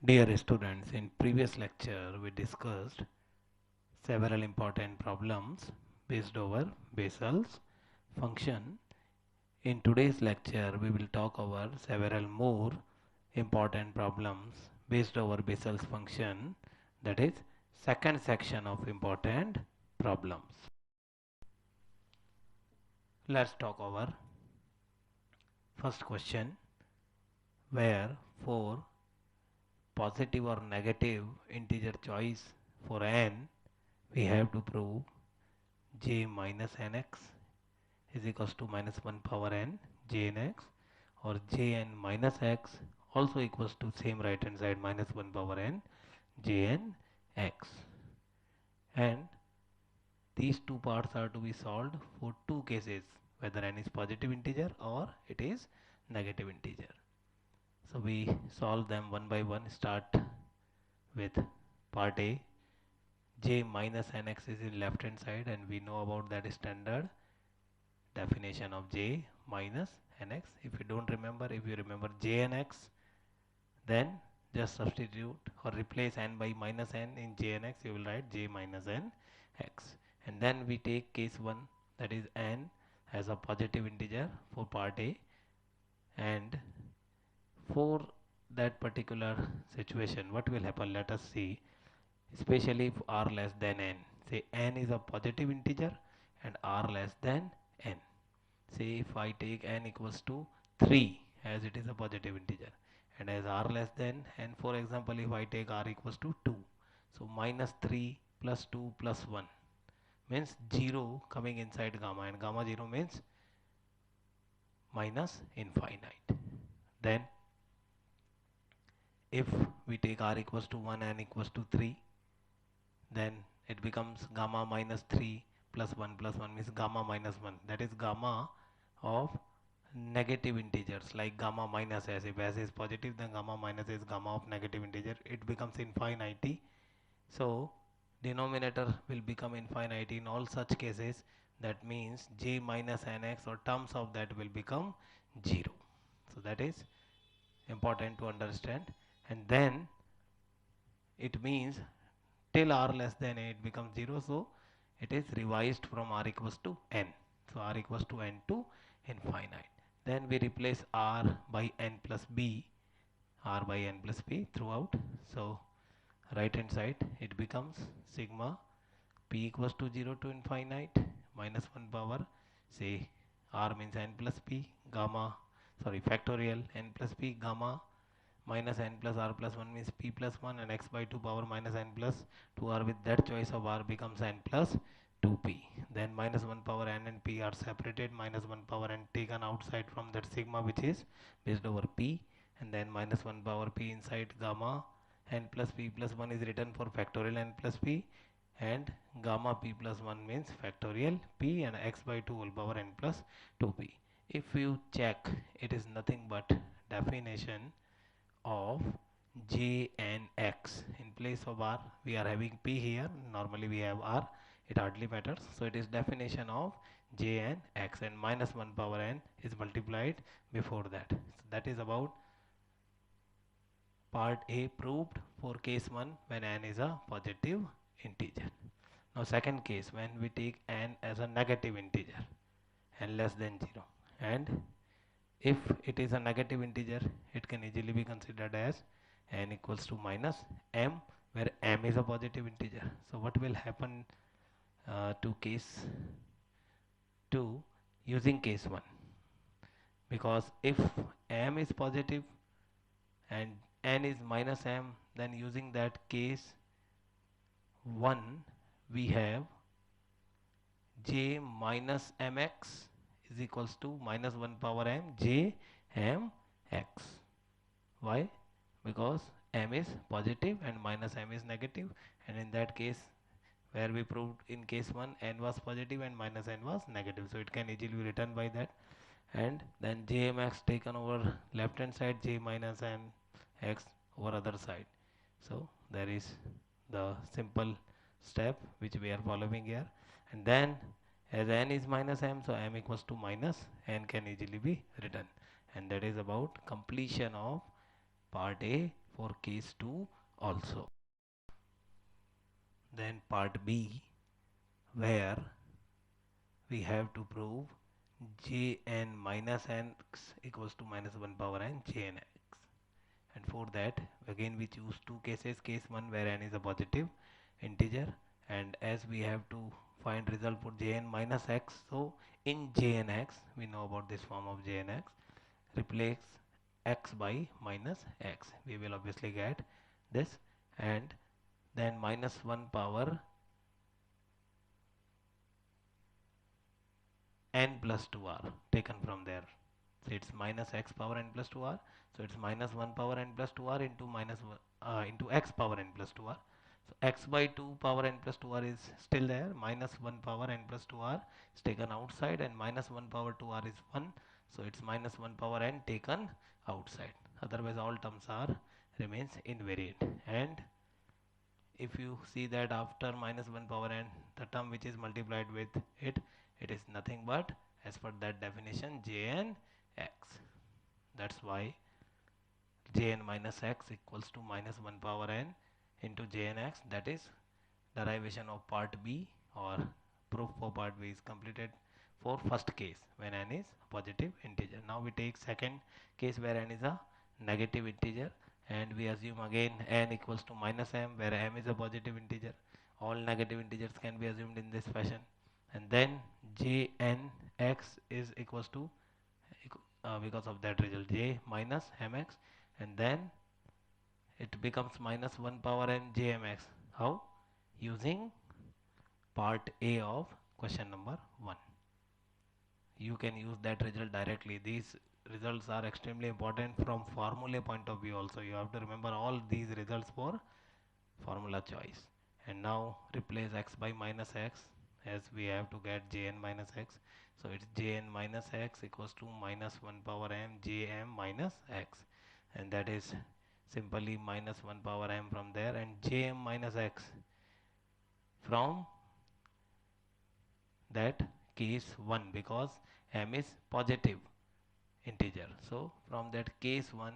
Dear students, in previous lecture we discussed several important problems based over Bessel's function. In today's lecture we will talk about several more important problems based over Bessel's function, that is second section of important problems. Let's talk over first question, where for positive or negative integer choice for n we have to prove j minus nx is equals to minus 1 power n j n x, or jn minus x also equals to same right hand side minus 1 power n jn x. And these two parts are to be solved for two cases, whether n is positive integer or it is negative integer. So we solve them one by one. Start with part A. J minus nx is in left hand side, and we know about that standard definition of j minus nx. If you don't remember, if you remember j and x, then just substitute or replace n by minus n in j and x. You will write j minus n x. And then we take case 1, that is n as a positive integer for part A, and for that particular situation what will happen, let us see. Especially if r less than n, say n is a positive integer and r less than n. Say if I take n equals to 3 as it is a positive integer, and as r less than n, for example if I take r equals to 2, so minus 3 plus 2 plus 1 means 0 coming inside gamma, and gamma 0 means minus infinite. Then if we take r equals to 1 and equals to 3, then it becomes gamma minus 3 plus 1 means gamma minus 1, that is gamma of negative integers like gamma minus s. If s is positive, then gamma minus is gamma of negative integer, it becomes infinity. So denominator will become infinity in all such cases. That means j minus nx or terms of that will become 0. So that is important to understand. And then it means till r less than n it becomes 0, so it is revised from r equals to n. So r equals to n to infinite. Then we replace r by n plus b, r by n plus b throughout. So right hand side it becomes sigma p equals to 0 to infinite minus 1 power, say r means n plus p gamma, sorry factorial n plus p gamma minus n plus r plus 1 means p plus 1, and x by 2 power minus n plus 2r, with that choice of r becomes n plus 2p. Then minus 1 power n and p are separated, minus 1 power n taken outside from that sigma which is based over p, and then minus 1 power p inside gamma n plus p plus 1 is written for factorial n plus p, and gamma p plus 1 means factorial p, and x by 2 whole power n plus 2p. If you check, it is nothing but definition of j and x. In place of r we are having p here, normally we have r, it hardly matters. So it is definition of j and x, and minus 1 power n is multiplied before that. So that is about part A proved for case 1 when n is a positive integer. Now second case, when we take n as a negative integer, n less than 0, and if it is a negative integer it can easily be considered as n equals to minus m, where m is a positive integer. So what will happen to case 2 using case 1? Because if m is positive and n is minus m, then using that case 1 we have j minus mx is equals to minus 1 power m j m x. Why? Because m is positive and minus m is negative, and in that case where we proved in case 1 n was positive and minus n was negative, so it can easily be written by that. And then j m x taken over left hand side, j minus m x over other side. So there is the simple step which we are following here. And then as n is minus m, so m equals to minus n can easily be written. And that is about completion of part A for case 2 also. Then part B, where we have to prove Jn minus x equals to minus 1 power n Jn x. And for that again we choose two cases. Case 1 where n is a positive integer, and as we have to find result for Jn minus x, so in Jn x we know about this form of Jn x, replace x by minus x, we will obviously get this, and then minus 1 power n plus 2r taken from there. So it's minus x power n plus 2r, so it's minus 1 power n plus 2r into minus into x power n plus 2r. So x by 2 power n plus 2r is still there, minus 1 power n plus 2r is taken outside, and minus 1 power 2r is 1, so it's minus 1 power n taken outside. Otherwise all terms are remains invariant. And if you see that after minus 1 power n, the term which is multiplied with it, it is nothing but, as per that definition, Jn x. That's why Jn minus x equals to minus 1 power n into Jn x. That is derivation of part B, or proof for part B is completed for first case when n is positive integer. Now we take second case where n is a negative integer, and we assume again n equals to minus m, where m is a positive integer. All negative integers can be assumed in this fashion, and then Jn x is equals to because of that result j minus mx, and then it becomes minus 1 power n jmx. How? Using part A of question number 1. You can use that result directly. These results are extremely important from formula point of view also. You have to remember all these results for formula choice. And now replace x by minus x, as we have to get Jn minus x. So it's Jn minus x equals to minus 1 power m Jm minus x, and that is simply minus 1 power m from there, and Jm minus x from that case 1, because m is positive integer. So from that case 1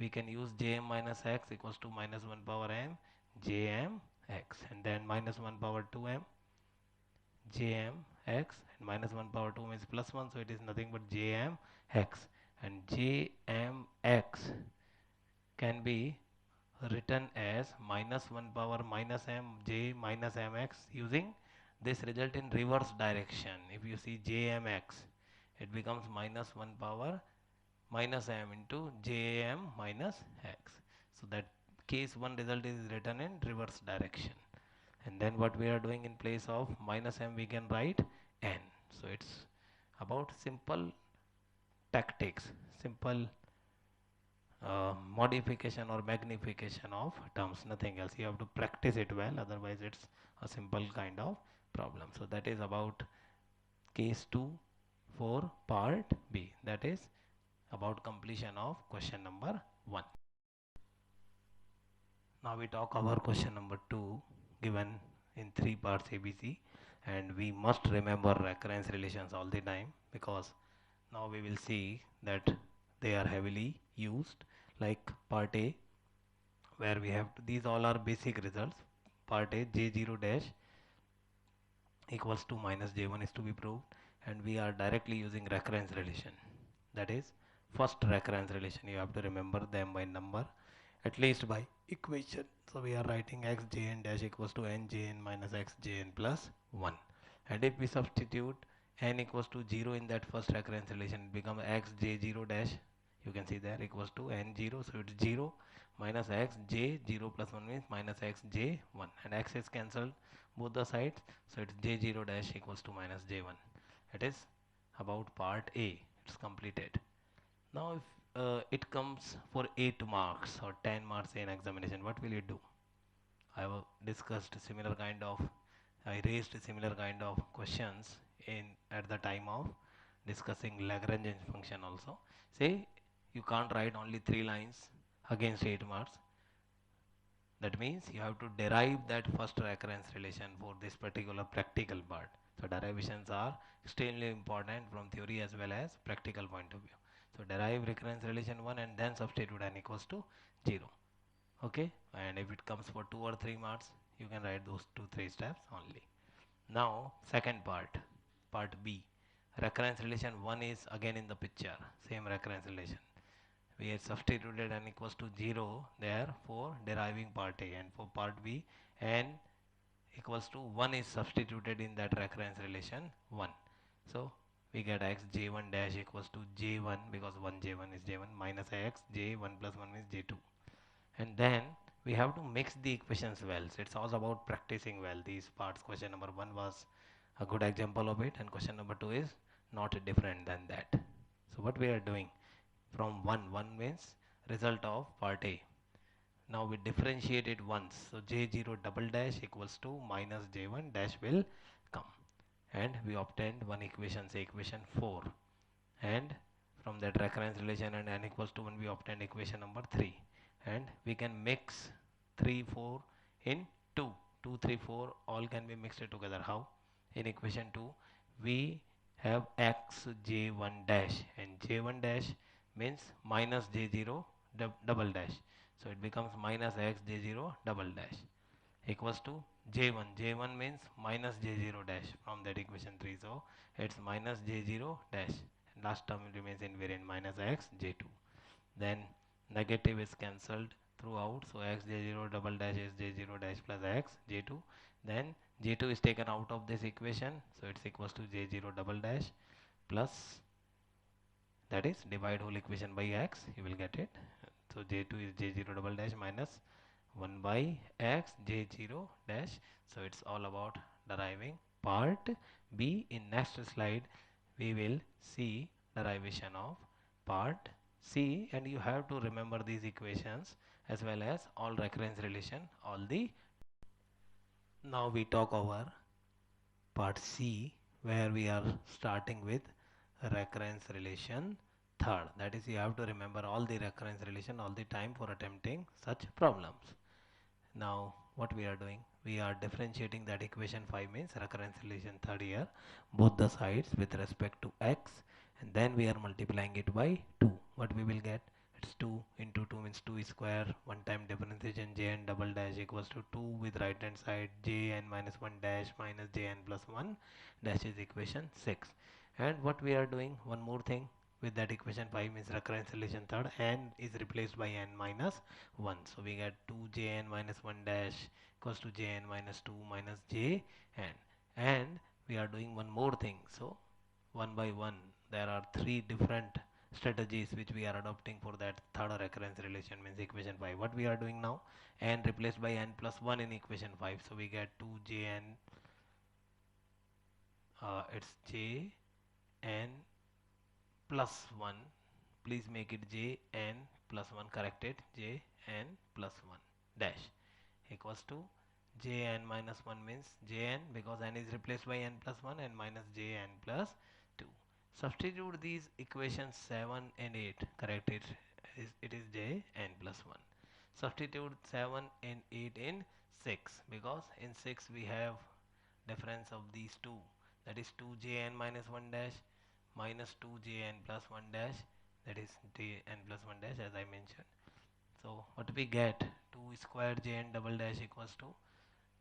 we can use Jm minus x equals to minus 1 power m Jm x, and then minus 1 power 2m Jm x, and minus 1 power 2 is plus 1, so it is nothing but Jm x, and Jm x can be written as minus 1 power minus m j minus mx, using this result in reverse direction. If you see Jmx, it becomes minus 1 power minus m into Jm minus x. So that case 1 result is written in reverse direction. And then what we are doing, in place of minus m we can write n. So it's about simple tactics, simple modification or magnification of terms, nothing else. You have to practice it well, otherwise it's a simple kind of problem. So that is about case 2 for part B, that is about completion of question number 1. Now we talk about question number 2, given in 3 parts ABC, and we must remember recurrence relations all the time, because now we will see that they are heavily used. Like part A, where we have these all are basic results. Part A, J0 dash equals to minus J1 is to be proved, and we are directly using recurrence relation. That is first recurrence relation. You have to remember them by number, at least by equation. So we are writing x jn dash equals to n jn minus x jn plus 1, and if we substitute n equals to 0 in that first recurrence relation, it becomes x j0 dash, you can see there, equals to n0, so it's 0 minus x j 0 plus 1 means minus x j 1, and x is cancelled both the sides, so it's j0 dash equals to minus j1. It is about part A, it's completed. Now if it comes for 8 marks or 10 marks in examination, what will you do? I have discussed similar kind of, I raised similar kind of questions in at the time of discussing Lagrange function also. Say you can't write only 3 lines against 8 marks. That means you have to derive that first recurrence relation for this particular practical part. So derivations are extremely important from theory as well as practical point of view. So derive recurrence relation 1 and then substitute n equals to 0. Okay, and if it comes for 2 or 3 marks, you can write those 2 3 steps only. Now second part, part B, recurrence relation 1 is again in the picture, same recurrence relation. We have substituted n equals to 0 there for deriving part A, and for part B n equals to 1 is substituted in that recurrence relation 1. So we get x j1 dash equals to j1, because 1 j1 is j1, minus x j1 plus 1 is j2. And then we have to mix the equations well. So it's all about practicing well these parts. Question number 1 was a good example of it, and question number 2 is not different than that. So what we are doing, from 1 means result of part A. Now we differentiate it once, so j0 double dash equals to minus j1 dash will come, and we obtained one equation, say equation 4, and from that recurrence relation and n equals to 1 we obtained equation number 3, and we can mix 3 4 in 2, 2 3 4 all can be mixed together. How? In equation 2 we have x j1 dash, and j1 dash means minus j0 double dash, so it becomes minus x j0 double dash equals to j1. J1 means minus j0 dash from that equation 3, so it's minus j0 dash, and last term remains invariant, minus x j2. Then negative is cancelled throughout, so x j0 double dash is j0 dash plus x j2. Then j2 is taken out of this equation, so it's equals to j0 double dash plus, that is divide whole equation by x, you will get it. So j2 is j0 double dash minus 1 by x j0 dash. So it's all about deriving part B. In next slide we will see derivation of part C, and you have to remember these equations as well as all recurrence relation, all the. Now we talk over part C, where we are starting with recurrence relation third. That is, you have to remember all the recurrence relation all the time for attempting such problems. Now what we are doing, we are differentiating that equation 5 means recurrence relation third here, both the sides with respect to x, and then we are multiplying it by 2. What we will get, it's 2 into 2 means 2 square, one time differentiation jn double dash equals to 2 with right hand side jn minus 1 dash minus jn plus 1 dash is equation 6. And what we are doing, one more thing, with that equation 5 means recurrence relation third, n is replaced by n minus 1, so we get 2jn minus 1 dash equals to jn minus 2 minus jn. And we are doing one more thing, so one by one there are 3 different strategies which we are adopting for that third recurrence relation means equation 5. What we are doing now, n replaced by n plus 1 in equation 5, so we get 2jn, it's jn plus 1, please make it jn plus 1, correct it, jn plus 1 dash equals to jn minus 1 means jn, because n is replaced by n plus 1, and minus jn plus 2. Substitute these equations 7 and 8, correct it, it is jn plus 1. Substitute 7 and 8 in 6, because in 6 we have difference of these two, that is 2jn minus 1 dash minus 2jn plus 1 dash, that is jn plus 1 dash as I mentioned. So what we get, 2 square jn double dash equals to,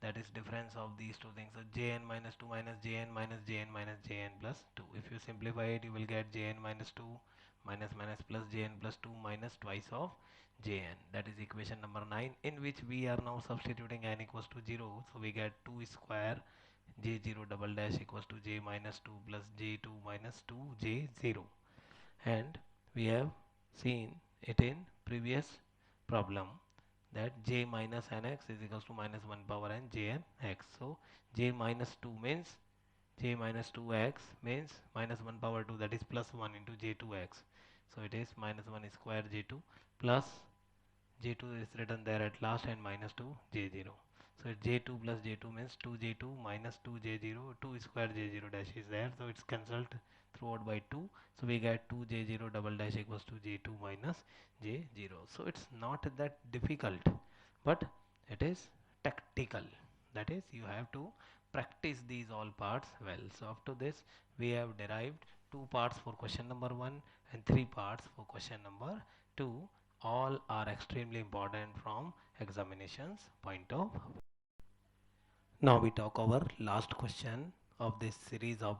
that is difference of these two things, so jn minus 2 minus jn minus jn minus jn plus 2. If you simplify it, you will get jn minus 2 minus minus plus jn plus 2 minus twice of jn, that is equation number 9, in which we are now substituting n equals to 0, so we get 2 square j0 double dash equals to j minus 2 plus j2 minus 2 j0. And we have seen it in previous problem that j minus nx is equals to minus 1 power n jn x. So j minus 2 means, j minus 2x means minus 1 power 2, that is plus 1 into j2x. So it is minus 1 square j2 plus j2 is written there at last, and minus 2 j0. So j2 plus j2 means 2j2 minus 2j0, 2 square j0 dash is there, so it's cancelled throughout by 2, so we get 2j0 double dash equals to j2 minus j0. So it's not that difficult, but it is tactical, that is you have to practice these all parts well. So after this we have derived 2 parts for question number 1 and 3 parts for question number 2. All are extremely important from examinations point of view. Now we talk our last question of this series of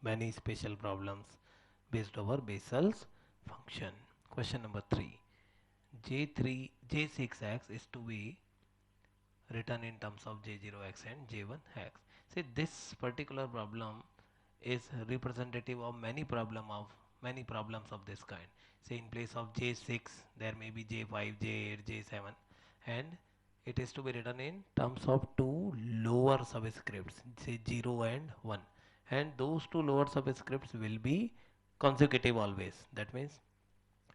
many special problems based over Bessel's function. Question number 3. J6x is to be written in terms of J0x and J1x. See, this particular problem is representative of many problems of this kind. Say in place of J6 there may be J5, J8, J7, and it is to be written in terms of two lower subscripts, say 0 and 1, and those two lower subscripts will be consecutive always. That means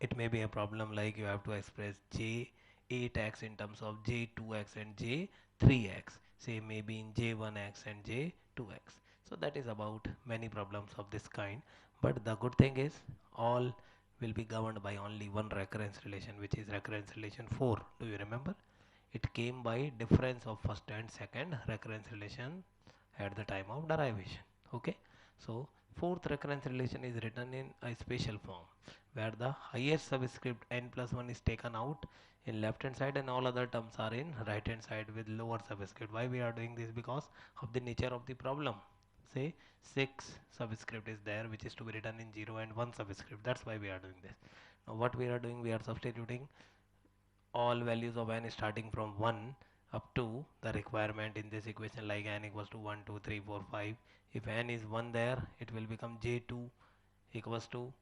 it may be a problem like you have to express J8x in terms of J2x and J3x, say maybe in J1x and J2x. So that is about many problems of this kind, but the good thing is all will be governed by only one recurrence relation, which is recurrence relation 4. Do you remember? It came by difference of first and second recurrence relation at the time of derivation. Okay, so fourth recurrence relation is written in a special form where the highest subscript n plus 1 is taken out in left hand side and all other terms are in right hand side with lower subscript. Why we are doing this? Because of the nature of the problem. Say 6 subscript is there which is to be written in 0 and 1 subscript. That's why we are doing this. Now what we are doing, we are substituting all values of n starting from 1 up to the requirement in this equation, like n equals to 1, 2, 3, 4, 5. If n is 1 there, it will become j2 equals to,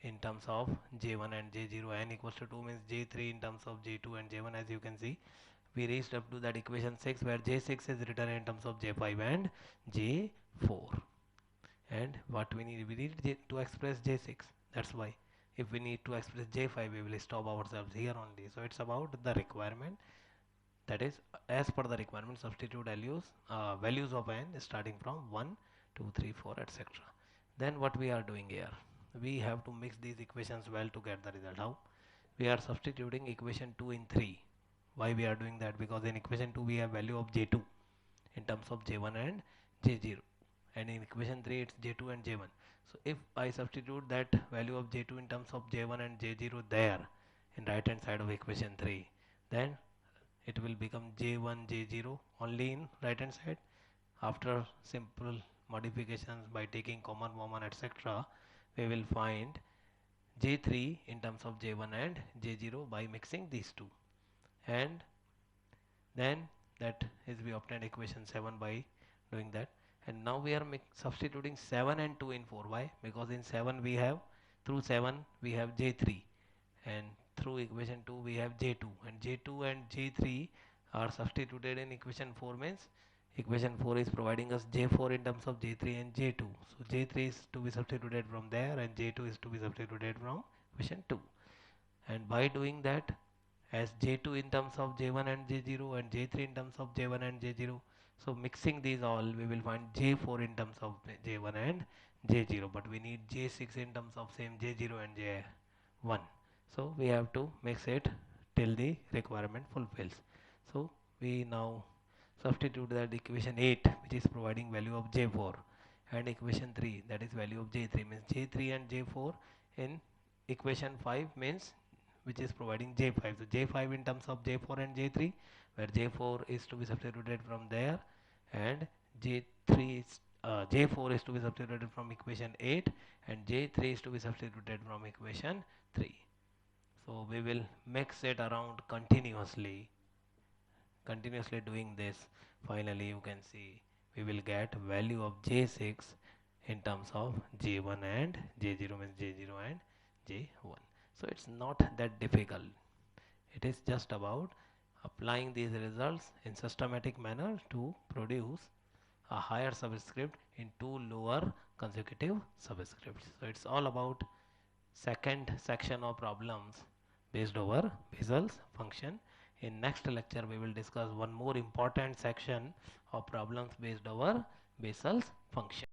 in terms of j1 and j0, n equals to 2 means j3 in terms of j2 and j1. As you can see, we reached up to that equation 6 where j6 is written in terms of j5 and j4. And what we need to express j6. That's why if we need to express j5, we will stop ourselves here only. So it's about the requirement, that is as per the requirement substitute values of n starting from 1, 2, 3, 4, etc. Then what we are doing here, we have to mix these equations well to get the result. How? We are substituting equation 2 in 3. Why we are doing that? Because in equation 2 we have value of j2 in terms of j1 and j0, and in equation 3 it's j2 and j1. So if I substitute that value of j2 in terms of j1 and j0 there in right hand side of equation 3, then it will become j1 j0 only in right hand side. After simple modifications by taking common etc., we will find j3 in terms of j1 and j0 by mixing these two, and then that is we obtained equation 7 by doing that. And now we are substituting 7 and 2 in 4. Why? Because in 7 we have, through 7 we have j3, and through equation 2 we have j2, and j2 and j3 are substituted in equation 4 means equation 4 is providing us j4 in terms of j3 and j2. So j3 is to be substituted from there and j2 is to be substituted from equation 2. And by doing that, as j2 in terms of j1 and j0 and j3 in terms of j1 and j0, so mixing these all, we will find j4 in terms of j1 and j0, but we need j6 in terms of same j0 and j1. So we have to mix it till the requirement fulfills. So we now substitute that equation 8, which is providing value of j4, and equation 3, that is value of j3, means j3 and j4 in equation 5 means which is providing j5. So j5 in terms of j4 and j3, where j4 is to be substituted from there, and j3 is j4 is to be substituted from equation 8, and j3 is to be substituted from equation 3. So we will mix it around continuously doing this. Finally you can see we will get value of j6 in terms of j1 and j0, means j0 and j1. So it's not that difficult. It is just about applying these results in systematic manner to produce a higher subscript in two lower consecutive subscripts. So it's all about second section of problems based over Bessel's function. In next lecture we will discuss one more important section of problems based over Bessel's function.